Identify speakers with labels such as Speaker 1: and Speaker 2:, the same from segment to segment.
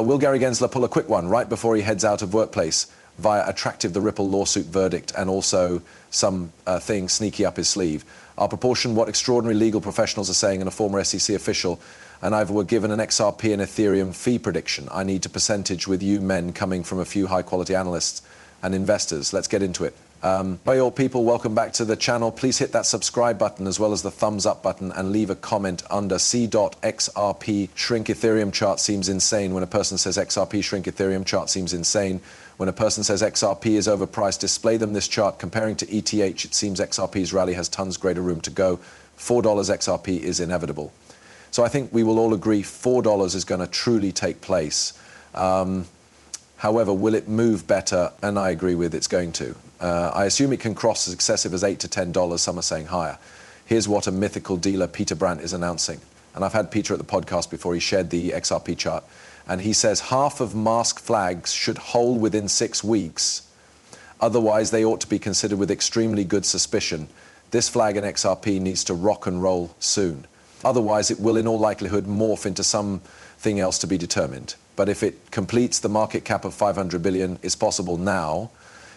Speaker 1: Will Gary Gensler pull a quick one right before he heads out of workplace via attractive the Ripple lawsuit verdict and also some thing sneaky up his sleeve? I'll proportion what extraordinary legal professionals are saying and a former SEC official, and I've were given an XRP and Ethereum fee prediction. I need to percentage with you men coming from a few high-quality analysts and investors. Let's get into it. Hey all people, welcome back to the channel. Please hit that subscribe button as well as the thumbs up button and leave a comment under C.XRP shrink Ethereum chart seems insane. When a person says XRP shrink Ethereum chart seems insane. When a person says XRP is overpriced, display them this chart. Comparing to ETH, it seems XRP's rally has tons greater room to go. $4 XRP is inevitable. So I think we will all agree $4 is going to truly take place. However, will it move better? And I agree with it's going to. I assume it can cross as excessive as $8 to $10. Some are saying higher. Here's what a mythical dealer, Peter Brandt, is announcing. And I've had Peter at the podcast before. He shared the XRP chart. And he says half of mask flags should hold within 6 weeks. Otherwise, they ought to be considered with extremely good suspicion. This flag in XRP needs to rock and roll soon. Otherwise, it will in all likelihood morph into something else to be determined. But if it completes the market cap of 500 billion, is possible now,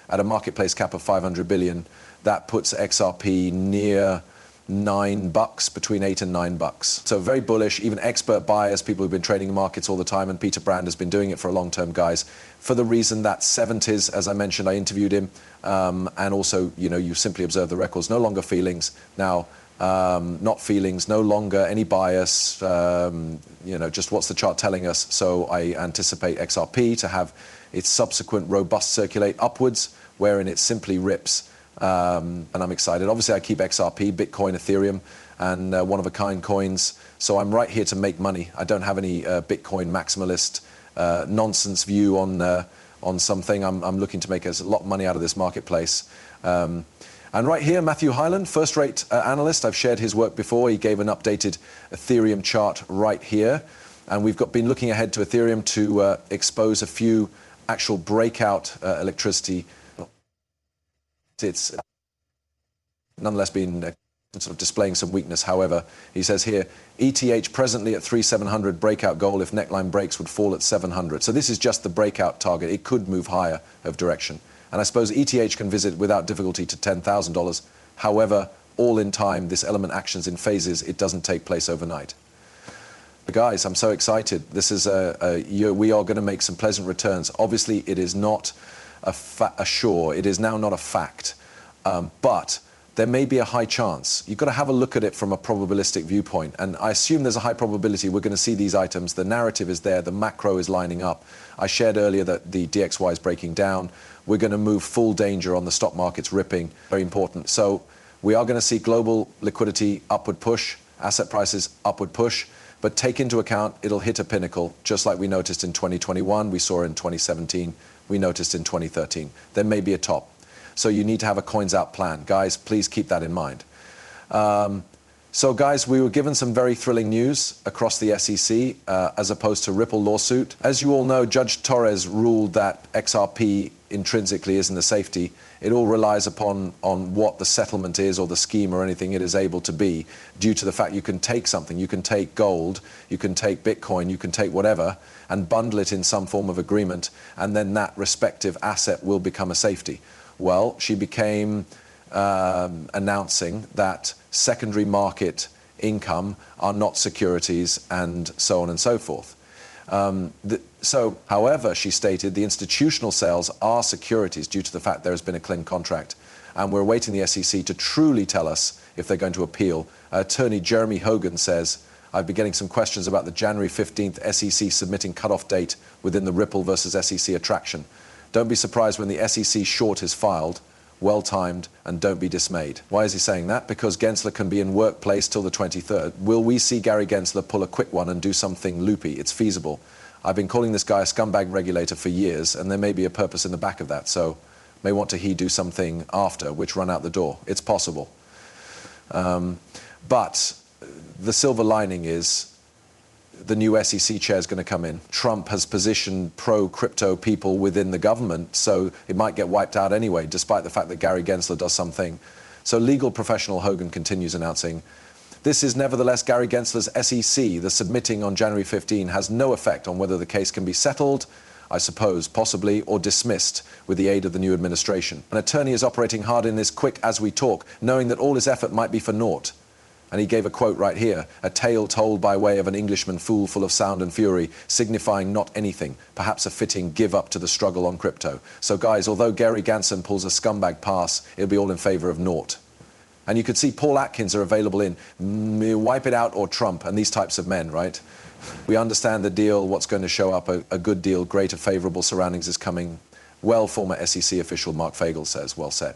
Speaker 1: at a marketplace cap of 500 billion, that puts XRP near $9, between $8 and $9. So very bullish, even expert buyers, people who've been trading markets all the time, and Peter Brandt has been doing it for a long term, guys, for the reason that 70s, as I mentioned, I interviewed him, and also, you know, you simply observe the records, no longer feelings. Now, not feelings, no longer any bias, you know, just what's the chart telling us. So I anticipate XRP to have its subsequent robust circulate upwards, wherein it simply rips, and I'm excited. Obviously, I keep XRP, Bitcoin, Ethereum, and one-of-a-kind coins, so I'm right here to make money. I don't have any Bitcoin maximalist nonsense view on something. I'm looking to make a lot of money out of this marketplace. And right here, Matthew Hyland, first-rate analyst. I've shared his work before. He gave an updated Ethereum chart right here. And we've been looking ahead to Ethereum to expose a few actual breakout electricity. It's nonetheless been sort of displaying some weakness. However, he says here, ETH presently at 3,700 breakout goal. If neckline breaks, would fall at 700. So this is just the breakout target. It could move higher of direction. And I suppose ETH can visit without difficulty to $10,000. However, all in time, this element actions in phases. It doesn't take place overnight. But guys, I'm so excited. This is we are going to make some pleasant returns. Obviously, it is not a sure. It is now not a fact. But there may be a high chance. You've got to have a look at it from a probabilistic viewpoint. And I assume there's a high probability we're going to see these items. The narrative is there. The macro is lining up. I shared earlier that the DXY is breaking down. We're going to move full danger on the stock markets ripping. Very important. So we are going to see global liquidity upward push, asset prices upward push. But take into account, it'll hit a pinnacle, just like we noticed in 2021, we saw in 2017, we noticed in 2013. There may be a top. So you need to have a coins out plan. Guys, please keep that in mind. So guys, we were given some very thrilling news across the SEC as opposed to Ripple lawsuit. As you all know, Judge Torres ruled that XRP intrinsically isn't a safety. It all relies upon what the settlement is or the scheme or anything it is able to be, due to the fact you can take something, you can take gold, you can take Bitcoin, you can take whatever and bundle it in some form of agreement, and then that respective asset will become a safety. Well, she became announcing that secondary market income are not securities and so on and so forth. So, however, she stated the institutional sales are securities due to the fact there has been a clean contract. And we're awaiting the SEC to truly tell us if they're going to appeal. Attorney Jeremy Hogan says, I've been getting some questions about the January 15th SEC submitting cutoff date within the Ripple versus SEC attraction. Don't be surprised when the SEC short is filed. Well-timed, and don't be dismayed. Why is he saying that? Because Gensler can be in workplace till the 23rd. Will we see Gary Gensler pull a quick one and do something loopy? It's feasible. I've been calling this guy a scumbag regulator for years, and there may be a purpose in the back of that, so may want to he do something after, which run out the door. It's possible. But the silver lining is the new SEC chair is going to come in. Trump has positioned pro-crypto people within the government, so it might get wiped out anyway, despite the fact that Gary Gensler does something. So legal professional Hogan continues announcing, This is nevertheless Gary Gensler's SEC. The submitting on January 15 has no effect on whether the case can be settled, I suppose, possibly, or dismissed with the aid of the new administration. An attorney is operating hard in this quick as we talk, knowing that all his effort might be for naught. And he gave a quote right here, a tale told by way of an Englishman fool full of sound and fury, signifying not anything, perhaps a fitting give up to the struggle on crypto. So guys, although Gary Gensler pulls a scumbag pass, it'll be all in favor of naught. And you could see Paul Atkins are available in Wipe It Out or Trump and these types of men, right? We understand the deal, what's going to show up, a good deal, greater favorable surroundings is coming. Well, former SEC official Mark Fagel says, well said.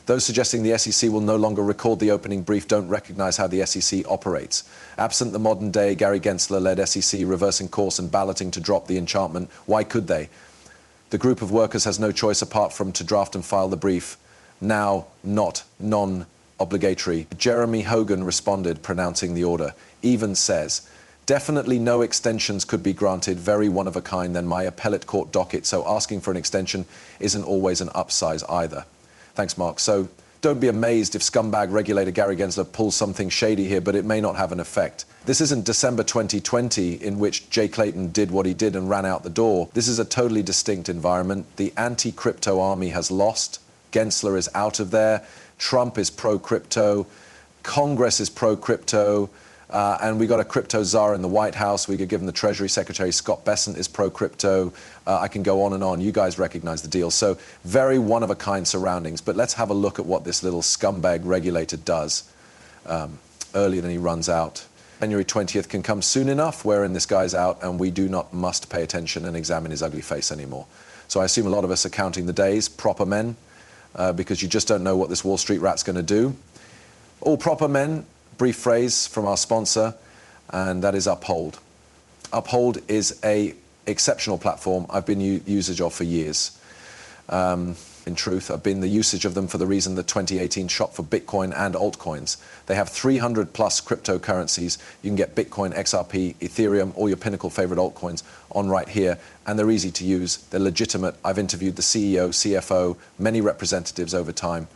Speaker 1: Those suggesting the SEC will no longer record the opening brief don't recognize how the SEC operates. Absent the modern day Gary Gensler-led SEC reversing course and balloting to drop the enchantment, why could they? The group of workers has no choice apart from to draft and file the brief, now not non-obligatory. Jeremy Hogan responded, pronouncing the order, even says, definitely no extensions could be granted, very one of a kind than my appellate court docket, so asking for an extension isn't always an upsize either. Thanks, Mark. So don't be amazed if scumbag regulator Gary Gensler pulls something shady here, but it may not have an effect. This isn't December 2020 in which Jay Clayton did what he did and ran out the door. This is a totally distinct environment. The anti-crypto army has lost. Gensler is out of there. Trump is pro-crypto. Congress is pro-crypto. And we got a crypto czar in the White House. We could give him the Treasury Secretary. Scott Bessent is pro-crypto. I can go on and on. You guys recognize the deal. So very one-of-a-kind surroundings. But let's have a look at what this little scumbag regulator does earlier than he runs out. January 20th can come soon enough wherein this guy's out and we must pay attention and examine his ugly face anymore. So I assume a lot of us are counting the days, proper men, because you just don't know what this Wall Street rat's going to do. All proper men. Brief phrase from our sponsor, and that is Uphold. Uphold is an exceptional platform I've been usage of for years. In truth, I've been the usage of them for the reason that 2018 shot for Bitcoin and altcoins. They have 300 plus cryptocurrencies. You can get Bitcoin, XRP, Ethereum, all your pinnacle favorite altcoins on right here, and they're easy to use. They're legitimate. I've interviewed the CEO, CFO, many representatives over time.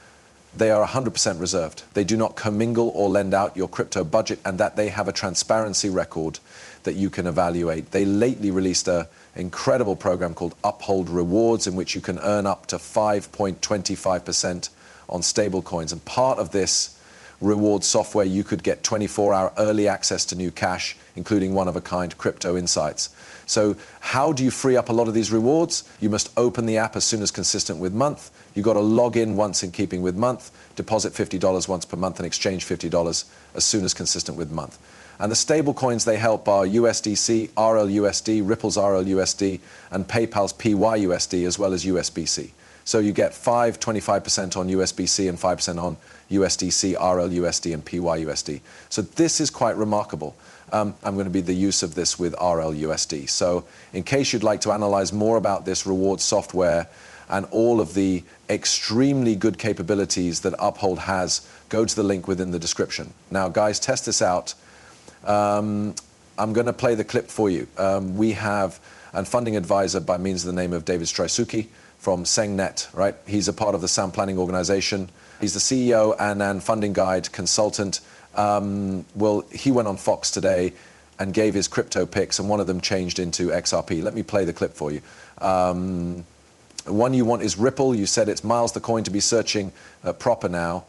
Speaker 1: They are 100% reserved. They do not commingle or lend out your crypto budget, and that they have a transparency record that you can evaluate. They lately released an incredible program called Uphold Rewards, in which you can earn up to 5.25% on stable coins. And part of this reward software, you could get 24-hour early access to new cash, including one-of-a-kind crypto insights. So how do you free up a lot of these rewards? You must open the app as soon as consistent with month. You've got to log in once in keeping with month, deposit $50 once per month, and exchange $50 as soon as consistent with month. And the stable coins they help are USDC, RLUSD, Ripple's RLUSD, and PayPal's PYUSD, as well as USBC. So you get 25% on USBC and 5% on USDC, RLUSD, and PYUSD. So this is quite remarkable. I'm going to be the use of this with RLUSD. So in case you'd like to analyze more about this reward software and all of the extremely good capabilities that Uphold has, go to the link within the description. Now, guys, test this out. I'm going to play the clip for you. We have a funding advisor by means of the name of David Strisuki from SengNet, right? He's a part of the Sound Planning Organization. He's the CEO and funding guide consultant. Well, he went on Fox today and gave his crypto picks, and one of them changed into XRP. Let me play the clip for you. One you want is Ripple. You said it's Miles the coin to be searching proper now.